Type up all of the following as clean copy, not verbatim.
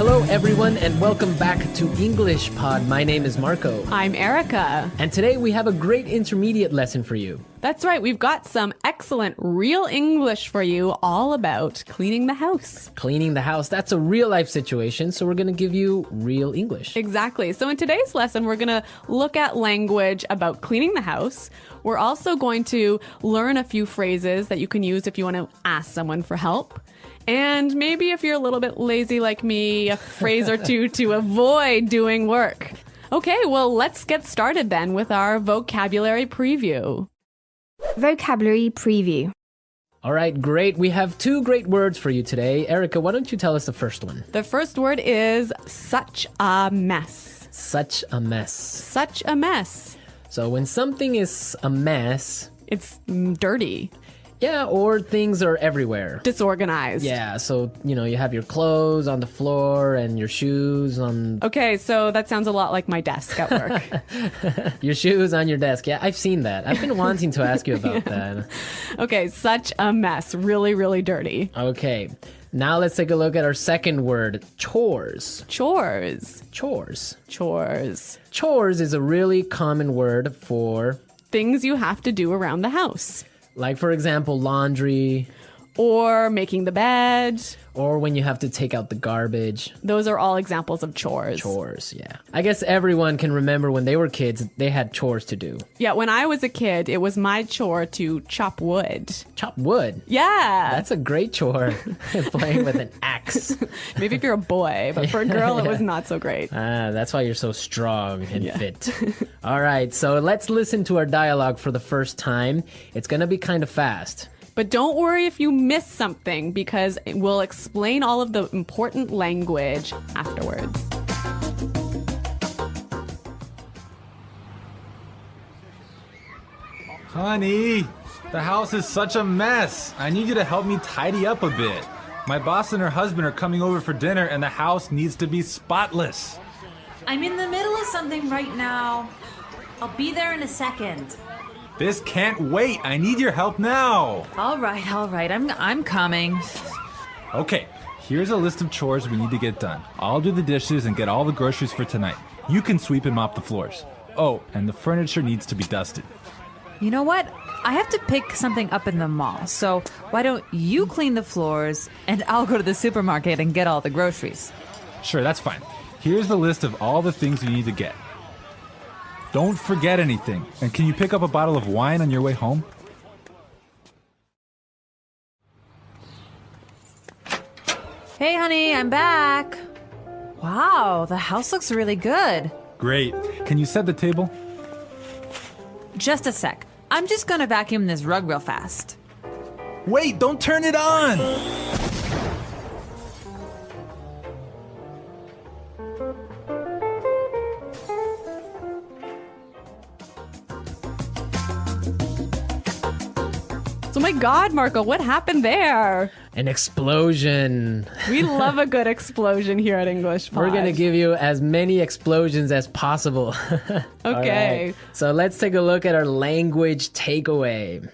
Hello, everyone, and welcome back to English Pod. My name is Marco. I'm Erica. And today we have a great intermediate lesson for you. That's right. We've got some excellent real English for you all about cleaning the house. Cleaning the house, that's a real life situation, so we're going to give you real English. Exactly. So in today's lesson, we're going to look at language about cleaning the house. We're also going to learn a few phrases that you can use if you want to ask someone for help. And maybe if you're a little bit lazy like me, a phrase or two to avoid doing work. Okay, well, let's get started then with our vocabulary preview. Vocabulary preview. All right, great. We have two great words for you today. Erica, why don't you tell us the first one? The first word is such a mess. Such a mess. Such a mess. So when something is a mess... It's dirty. Yeah, or things are everywhere. Disorganized. Yeah, so, you have your clothes on the floor and your shoes on... Okay, so that sounds a lot like my desk at work. Your shoes on your desk. Yeah, I've seen that. I've been wanting to ask you about that. Okay, such a mess. Really, really dirty. Okay, now let's take a look at our second word, chores. Chores. Chores. Chores. Chores is a really common word for... Things you have to do around the house. Like, for example, laundry. Or making the bed. Or when you have to take out the garbage. Those are all examples of chores. Chores, yeah. I guess everyone can remember when they were kids, they had chores to do. Yeah, when I was a kid, it was my chore to chop wood. Chop wood? Yeah. That's a great chore. Playing with an axe. Maybe if you're a boy, but for a girl, it was not so great. That's why you're so strong and fit. All right, so let's listen to our dialogue for the first time. It's going to be kind of fast. But don't worry if you miss something, because we'll explain all of the important language afterwards. Honey, the house is such a mess. I need you to help me tidy up a bit. My boss and her husband are coming over for dinner and the house needs to be spotless. I'm in the middle of something right now. I'll be there in a second. This can't wait. I need your help now. All right. I'm coming. Okay, here's a list of chores we need to get done. I'll do the dishes and get all the groceries for tonight. You can sweep and mop the floors. Oh, and the furniture needs to be dusted. You know what? I have to pick something up in the mall. So why don't you clean the floors and I'll go to the supermarket and get all the groceries. Sure, that's fine. Here's the list of all the things you need to get. Don't forget anything. And can you pick up a bottle of wine on your way home? Hey, honey, I'm back. Wow, the house looks really good. Great. Can you set the table? Just a sec. I'm just gonna vacuum this rug real fast. Wait, don't turn it on! Oh my God, Marco, what happened there? An explosion. We love a good explosion here at English Pod. We're going to give you as many explosions as possible. Okay. Right. So let's take a look at our language takeaway.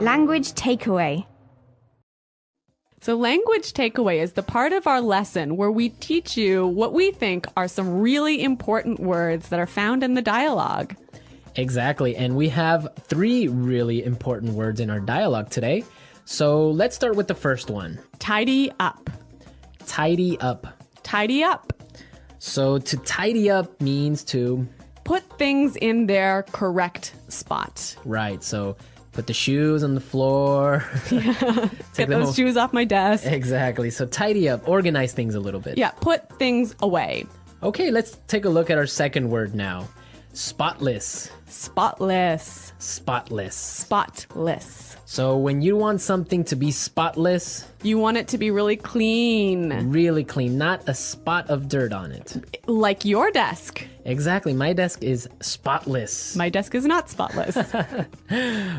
Language takeaway. So language takeaway is the part of our lesson where we teach you what we think are some really important words that are found in the dialogue. Exactly, and we have 3 really important words in our dialogue today. So let's start with the first one. Tidy up. Tidy up. Tidy up. So to tidy up means to... Put things in their correct spot. Right, so put the shoes on the floor. Get those shoes off my desk. Exactly, so tidy up, organize things a little bit. Yeah, put things away. Okay, let's take a look at our second word now. Spotless. Spotless. Spotless. Spotless. So when you want something to be spotless... You want it to be really clean. Really clean, not a spot of dirt on it. Like your desk. Exactly, my desk is spotless. My desk is not spotless.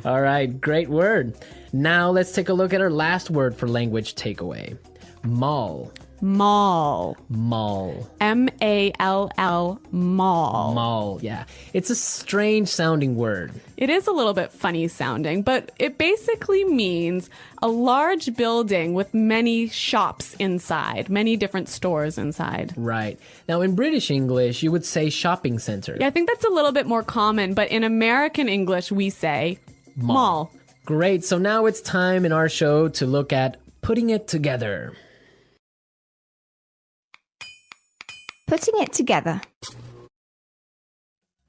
All right, great word. Now let's take a look at our last word for language takeaway. Mall. Mall. Mall. M-A-L-L, mall. Mall, yeah. It's a strange sounding word. It is a little bit funny sounding, but it basically means a large building with many shops inside, many different stores inside. Right. Now, in British English, you would say shopping center. Yeah, I think that's a little bit more common, but in American English, we say mall. Great. So now it's time in our show to look at putting it together. Putting it together.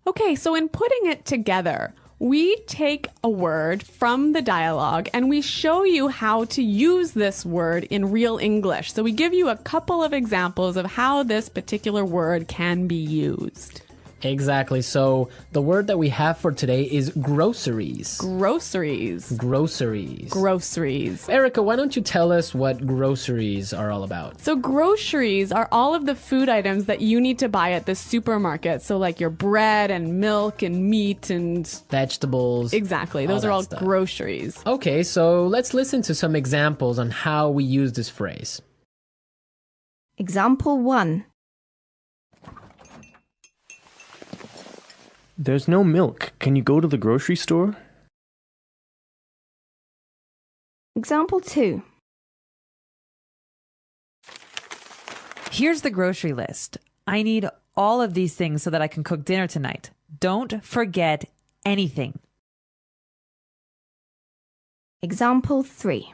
Okay, so in putting it together, we take a word from the dialogue and we show you how to use this word in real English. So we give you a couple of examples of how this particular word can be used. Exactly. So the word that we have for today is groceries. Groceries. Groceries. Groceries. Erica, why don't you tell us what groceries are all about? So groceries are all of the food items that you need to buy at the supermarket. So like your bread and milk and meat and... Vegetables. Exactly. Those are all stuff. groceries. Okay, so let's listen to some examples on how we use this phrase. Example 1. There's no milk. Can you go to the grocery store? Example 2. Here's the grocery list. I need all of these things so that I can cook dinner tonight. Don't forget anything. Example 3.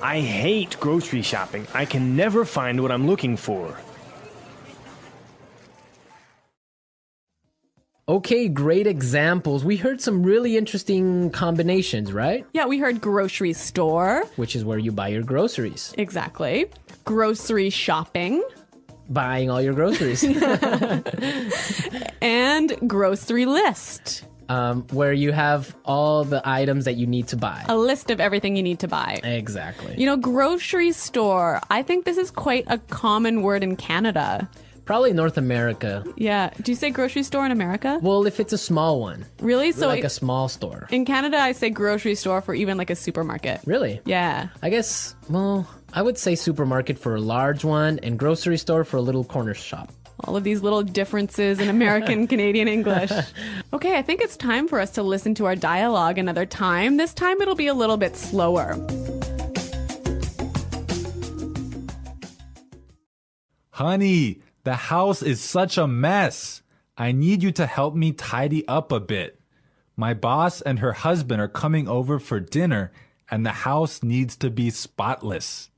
I hate grocery shopping. I can never find what I'm looking for. Okay, great examples. We heard some really interesting combinations, right? Yeah, we heard grocery store. Which is where you buy your groceries. Exactly. Grocery shopping. Buying all your groceries. And grocery list. Where you have all the items that you need to buy. A list of everything you need to buy. Exactly. You know, grocery store. I think this is quite a common word in Canada. Probably North America. Yeah. Do you say grocery store in America? Well, if it's a small one. Really? So Like a small store. in Canada, I say grocery store for even like a supermarket. Really? Yeah. I guess, well, I would say supermarket for a large one and grocery store for a little corner shop. All of these little differences in American Canadian English. Okay, I think it's time for us to listen to our dialogue another time. This time it'll be a little bit slower. Honey, the house is such a mess. I need you to help me tidy up a bit. My boss and her husband are coming over for dinner, and the house needs to be spotless.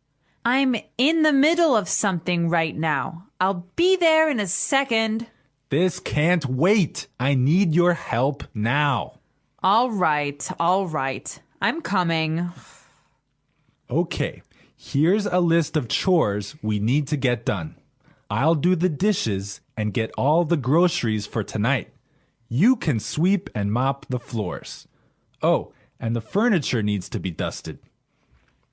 I'm in the middle of something right now. I'll be there in a second. This can't wait. I need your help now. All right. I'm coming. Okay, here's a list of chores we need to get done. I'll do the dishes and get all the groceries for tonight. You can sweep and mop the floors. Oh, and the furniture needs to be dusted.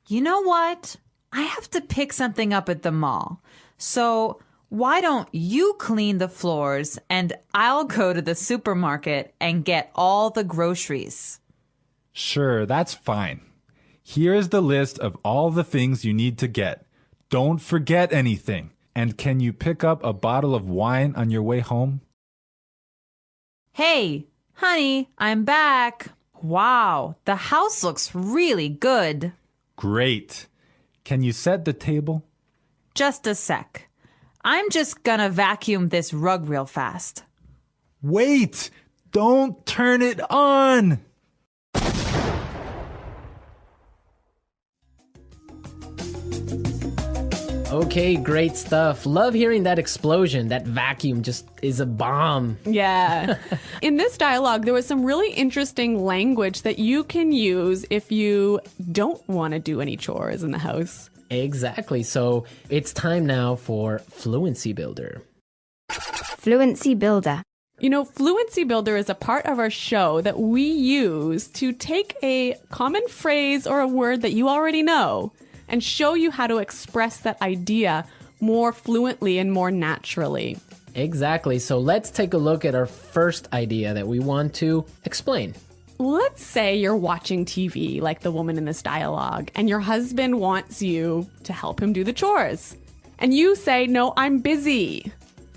You know what? I have to pick something up at the mall. So why don't you clean the floors and I'll go to the supermarket and get all the groceries? Sure, that's fine. Here's the list of all the things you need to get. Don't forget anything. And can you pick up a bottle of wine on your way home? Hey, honey, I'm back. Wow, the house looks really good. Great. Can you set the table? Just a sec. I'm just gonna vacuum this rug real fast. Wait! Don't turn it on! Okay, great stuff. Love hearing that explosion. That vacuum just is a bomb. Yeah. In this dialogue, there was some really interesting language that you can use if you don't want to do any chores in the house. Exactly. So it's time now for Fluency Builder. Fluency Builder. You know, Fluency Builder is a part of our show that we use to take a common phrase or a word that you already know and show you how to express that idea more fluently and more naturally. Exactly. So let's take a look at our first idea that we want to explain. let's say you're watching TV like the woman in this dialogue, and your husband wants you to help him do the chores. And you say, no, I'm busy.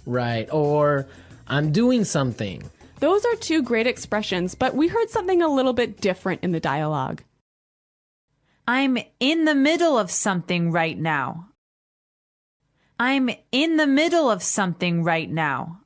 Right. Or I'm doing something. Those are two great expressions, but we heard something a little bit different in the dialogue. I'm in the middle of something right now. I'm in the middle of something right now.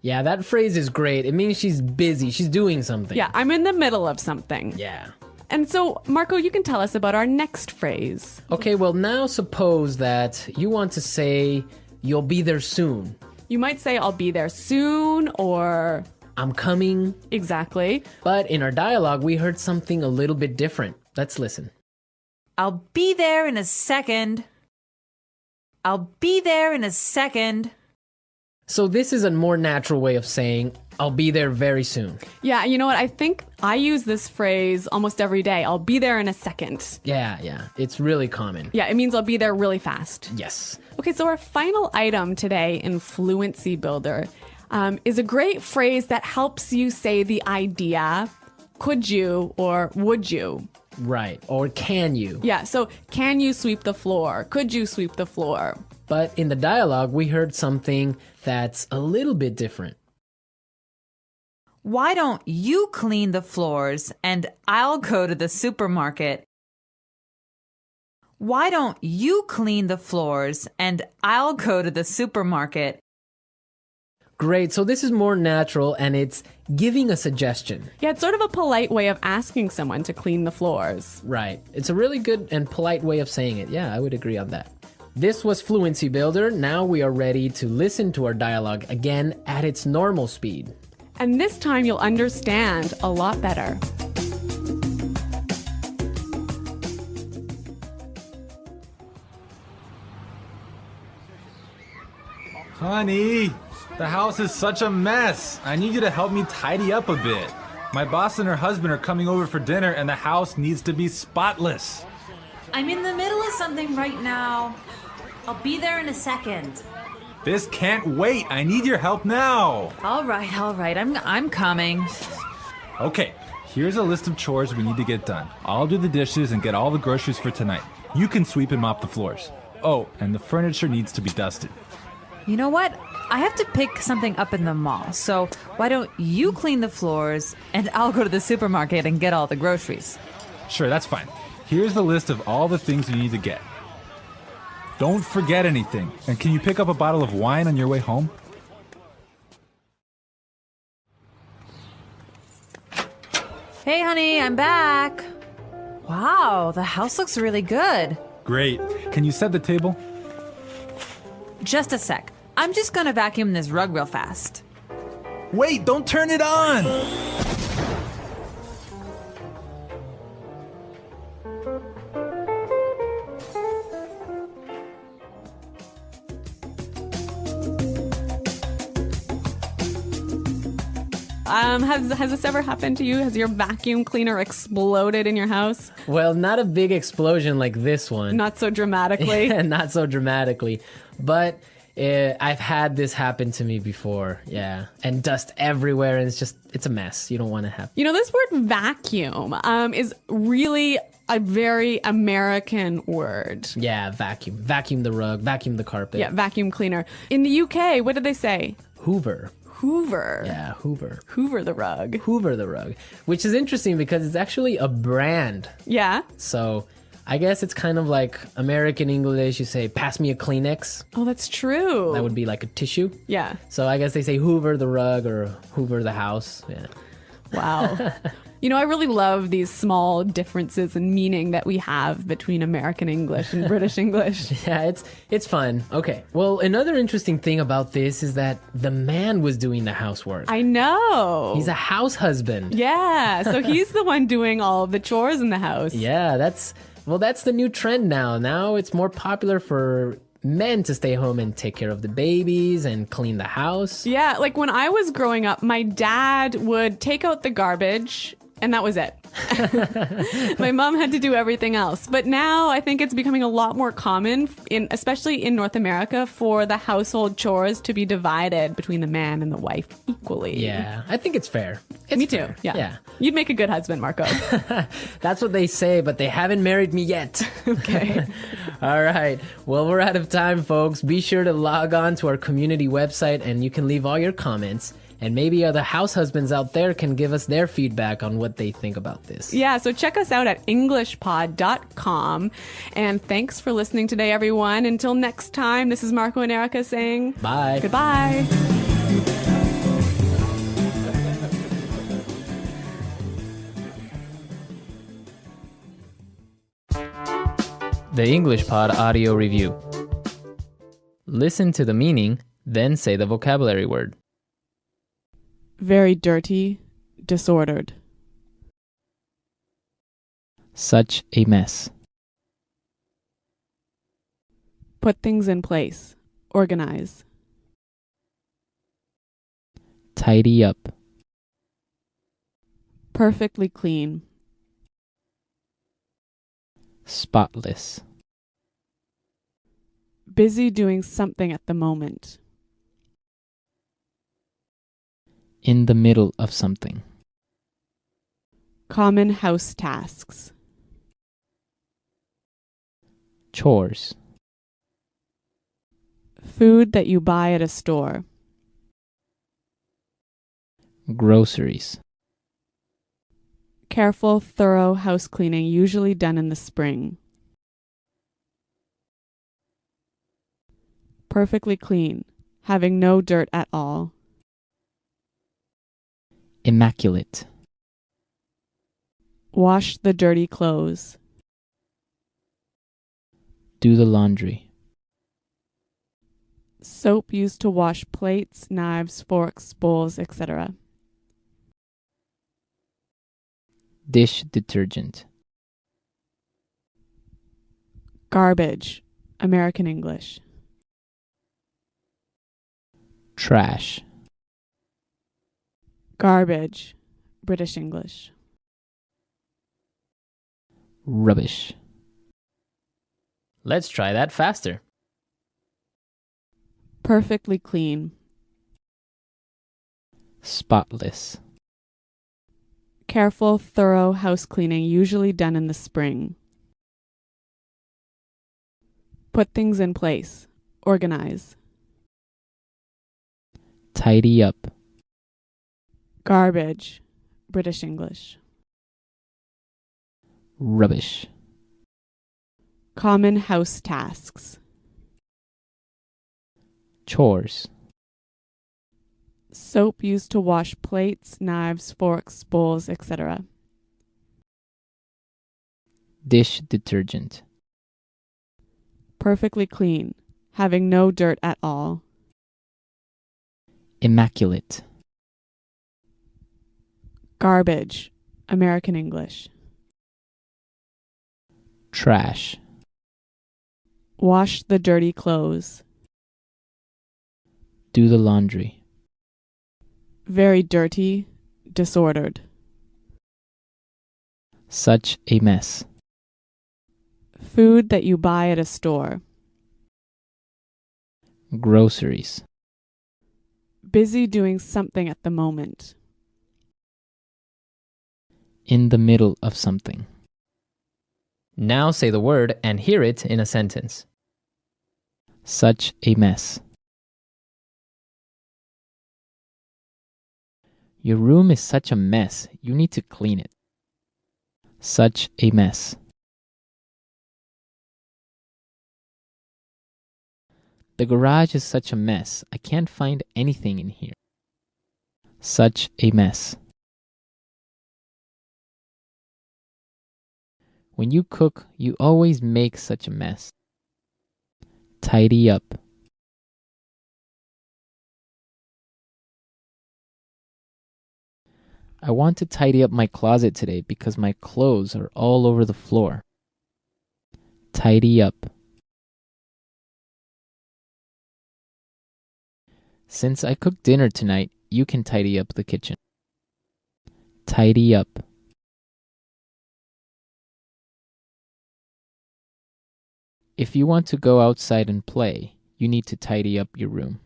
Yeah, that phrase is great. It means she's busy. She's doing something. Yeah, I'm in the middle of something. Yeah. And so, Marco, you can tell us about our next phrase. Okay, well, now suppose that you want to say you'll be there soon. You might say, I'll be there soon, or I'm coming. exactly. But in our dialogue, we heard something a little bit different. Let's listen. I'll be there in a second. I'll be there in a second. So this is a more natural way of saying, I'll be there very soon. Yeah, you know what? I think I use this phrase almost every day. I'll be there in a second. Yeah. It's really common. Yeah, it means I'll be there really fast. Yes. Okay, so our final item today in Fluency Builder is a great phrase that helps you say the idea, could you or would you? Right. Or can you? Yeah, so can you sweep the floor? Could you sweep the floor? But in the dialogue, we heard something that's a little bit different. Why don't you clean the floors and I'll go to the supermarket? Why don't you clean the floors and I'll go to the supermarket? Great. So this is more natural and it's giving a suggestion. Yeah, it's sort of a polite way of asking someone to clean the floors. Right. It's a really good and polite way of saying it. Yeah, I would agree on that. This was Fluency Builder. Now we are ready to listen to our dialogue again at its normal speed. And this time you'll understand a lot better. Honey, the house is such a mess. I need you to help me tidy up a bit. My boss and her husband are coming over for dinner and the house needs to be spotless. I'm in the middle of something right now. I'll be there in a second. This can't wait. I need your help now. All right. I'm coming. Okay, here's a list of chores we need to get done. I'll do the dishes and get all the groceries for tonight. You can sweep and mop the floors. Oh, and the furniture needs to be dusted. You know what? I have to pick something up in the mall. So why don't you clean the floors and I'll go to the supermarket and get all the groceries? Sure, that's fine. Here's the list of all the things you need to get. Don't forget anything. And can you pick up a bottle of wine on your way home? Hey, honey, I'm back. Wow, the house looks really good. Great. Can you set the table? Just a sec. I'm just gonna vacuum this rug real fast. Wait, don't turn it on! Has this ever happened to you? Has your vacuum cleaner exploded in your house? Well, not a big explosion like this one. Not so dramatically. Not so dramatically. But I've had this happen to me before. Yeah. And dust everywhere. And it's a mess. You don't want to have. You know, this word vacuum is really a very American word. Yeah, vacuum. Vacuum the rug, vacuum the carpet. Yeah, vacuum cleaner. In the UK, what did they say? Hoover. Hoover. Yeah, Hoover. Hoover the rug. Hoover the rug. Which is interesting because it's actually a brand. Yeah. So I guess it's kind of like American English. You say, pass me a Kleenex. Oh, that's true. That would be like a tissue. Yeah. So I guess they say Hoover the rug or Hoover the house. Yeah. Wow. You know, I really love these small differences in meaning that we have between American English and British English. Yeah, it's fun. Okay. Well, another interesting thing about this is that the man was doing the housework. I know. He's a house husband. Yeah. So he's the one doing all of the chores in the house. Yeah, that's the new trend now. Now it's more popular for men to stay home and take care of the babies and clean the house. Yeah. Like when I was growing up, my dad would take out the garbage and that was it. My mom had to do everything else. But now I think it's becoming a lot more common, especially in North America, for the household chores to be divided between the man and the wife equally. Yeah, I think it's fair. It's Me too. fair. Yeah. You'd make a good husband, Marco. That's what they say, but they haven't married me yet. Okay. All right. Well, we're out of time, folks. Be sure to log on to our community website and you can leave all your comments. And maybe other house husbands out there can give us their feedback on what they think about this. Yeah, so check us out at englishpod.com. And thanks for listening today, everyone. Until next time, this is Marco and Erica saying Bye. Goodbye. The English Pod Audio Review. Listen to the meaning, then say the vocabulary word. Very dirty, disordered. Such a mess. Put things in place. Organize. Tidy up. Perfectly clean. Spotless. Busy doing something at the moment. In the middle of something. Common house tasks. Chores. Food that you buy at a store. Groceries. Careful, thorough house cleaning, usually done in the spring. Perfectly clean, having no dirt at all. Immaculate. Wash the dirty clothes. Do the laundry. Soap used to wash plates, knives, forks, bowls, etc. Dish detergent. Garbage, American English. Trash. Garbage, British English. Rubbish. Let's try that faster. Perfectly clean. Spotless. Careful, thorough house cleaning, usually done in the spring. Put things in place. Organize. Tidy up. Garbage, British English. Rubbish. Common house tasks. Chores. Soap used to wash plates, knives, forks, bowls, etc. Dish detergent. Perfectly clean, having no dirt at all. Immaculate. Garbage, American English. Trash. Wash the dirty clothes. Do the laundry. Very dirty, disordered. Such a mess. Food that you buy at a store. Groceries. Busy doing something at the moment. In the middle of something. Now say the word and hear it in a sentence. Such a mess. Your room is such a mess. You need to clean it. Such a mess. The garage is such a mess. I can't find anything in here. Such a mess. When you cook, you always make such a mess. Tidy up. I want to tidy up my closet today because my clothes are all over the floor. Tidy up. Since I cooked dinner tonight, you can tidy up the kitchen. Tidy up. If you want to go outside and play, you need to tidy up your room.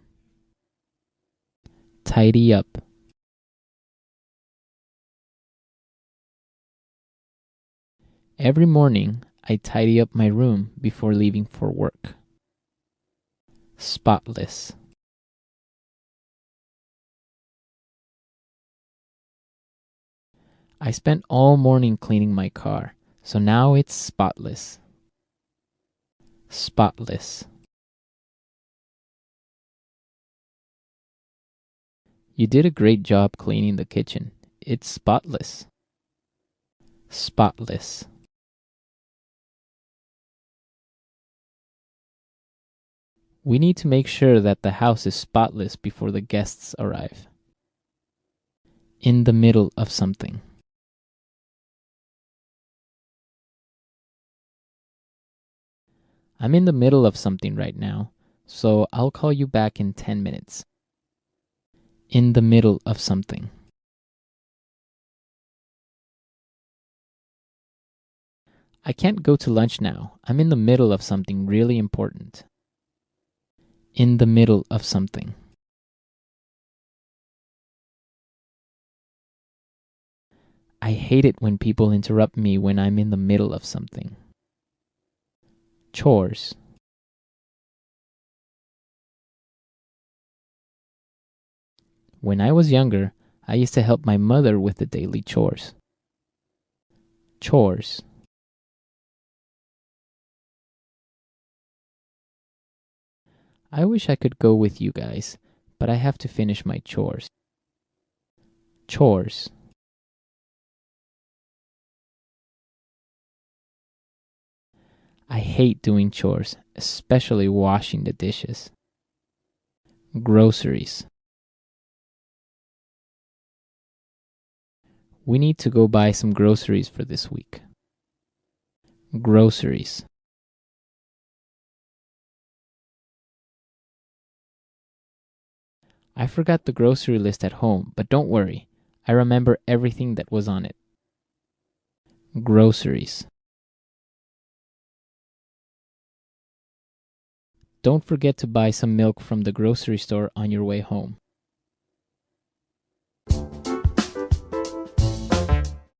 Tidy up. Every morning, I tidy up my room before leaving for work. Spotless. I spent all morning cleaning my car, so now it's spotless. Spotless. You did a great job cleaning the kitchen. It's spotless. Spotless. We need to make sure that the house is spotless before the guests arrive. In the middle of something. I'm in the middle of something right now, so I'll call you back in 10 minutes. In the middle of something. I can't go to lunch now. I'm in the middle of something really important. In the middle of something. I hate it when people interrupt me when I'm in the middle of something. Chores. When I was younger, I used to help my mother with the daily chores. Chores. I wish I could go with you guys, but I have to finish my chores. Chores. I hate doing chores, especially washing the dishes. Groceries. We need to go buy some groceries for this week. Groceries. I forgot the grocery list at home, but don't worry. I remember everything that was on it. Groceries. Don't forget to buy some milk from the grocery store on your way home.